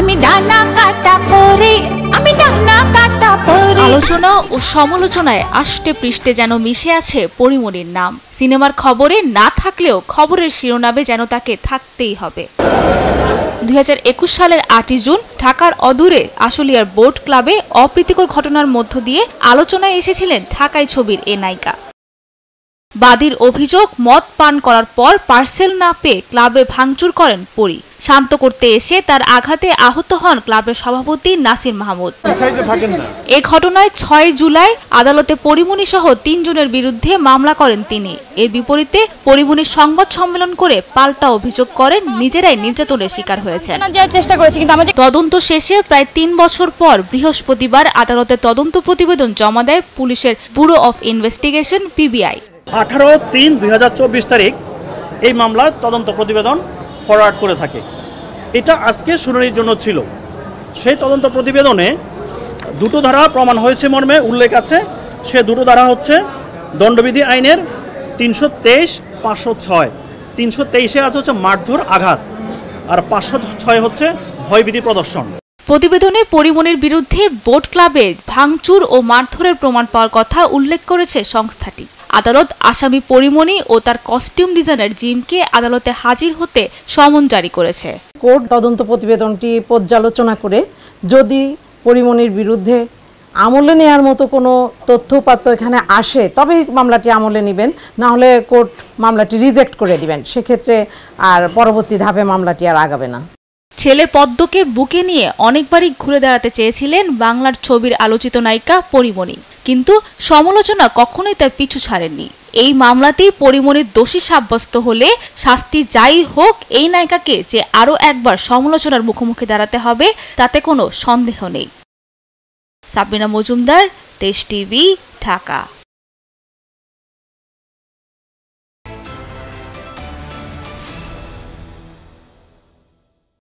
আমি ডানা কাটা পরি, আমি ডানা কাটা পরি। আলোচনা ও সমালোচনায় আষ্টে পৃষ্ঠে যেন মিশে আছে পরিমণির নাম। সিনেমার খবরে না থাকলেও খবরের শিরোনামে যেন তাকে থাকতেই হবে। 2021 সালের 8 জুন ঢাকার অদূরে আশুলিয়ার বোট ক্লাবে অপ্রীতিকর ঘটনার মধ্য দিয়ে আলোচনায় এসেছিলেন ঢাকাই ছবির এ নায়িকা। বাদীর অভিযোগ, মদ পান করার পর পার্সেল না পেয়ে ক্লাবে ভাঙচুর করেন পরী। শান্ত করতে এসে তার আঘাতে আহত হন ক্লাবের সভাপতি নাসির মাহমুদ। এ ঘটনায় 6 জুলাই আদালতে পরিমণি সহ 3 জনের বিরুদ্ধে মামলা করেন তিনি। এর বিপরীতে পরিমণি সংবাদ সম্মেলন করে পাল্টা অভিযোগ করেন নিজেরাই নির্যাতনের শিকার হয়েছেন। তদন্ত শেষে প্রায় 3 বছর পর বৃহস্পতিবার আদালতে তদন্ত প্রতিবেদন জমা দেয় পুলিশের ব্যুরো অফ ইনভেস্টিগেশন পিবিআই। 18/3/2024 তারিখ এই মামলার তদন্ত প্রতিবেদন ফরওয়ার্ড করে থাকে। এটা আজকে শুনানির জন্য ছিল। সেই তদন্ত প্রতিবেদনে দুটো ধারা প্রমাণ হয়েছে মর্মে উল্লেখ আছে। সে দুটো ধারা হচ্ছে দণ্ডবিধি আইনের 323, 506। 323-এ আছে হচ্ছে মারধর, আঘাত, আর 506 হচ্ছে ভয়ভীতি প্রদর্শন। প্রতিবেদনে পরিমণির বিরুদ্ধে বোট ক্লাবে ভাঙচুর ও মারধরের প্রমাণ পাওয়ার কথা উল্লেখ করেছে সংস্থাটি। আদালত আসামি পরিমণি ও তার কস্টিউম ডিজাইনার জিমকে আদালতে হাজির হতে সমন জারি করেছে। কোর্ট তদন্ত প্রতিবেদনটি পর্যালোচনা করে যদি পরিমণির বিরুদ্ধে আমলে নেওয়ার মতো কোনো তথ্যপাত্র এখানে আসে তবে মামলাটি আমলে নেবেন, না হলে কোর্ট মামলাটি রিজেক্ট করে দিবেন। সেক্ষেত্রে আর পরবর্তী ধাপে মামলাটি আর আগাবে না। ছেলে পদ্মকে বুকে নিয়ে অনেকবারই ঘুরে দাঁড়াতে চেয়েছিলেন বাংলার ছবির আলোচিত নায়িকা পরিমণি, কিন্তু সমালোচনা কখনোই তার পিছু ছাড়েননি। এই মামলাতেই পরিমণির দোষী সাব্যস্ত হলে শাস্তি যাই হোক, এই নায়িকাকে যে আরও একবার সমালোচনার মুখোমুখি দাঁড়াতে হবে তাতে কোনো সন্দেহ নেই। সাবিনা মজুমদার, দেশ টিভি, ঢাকা।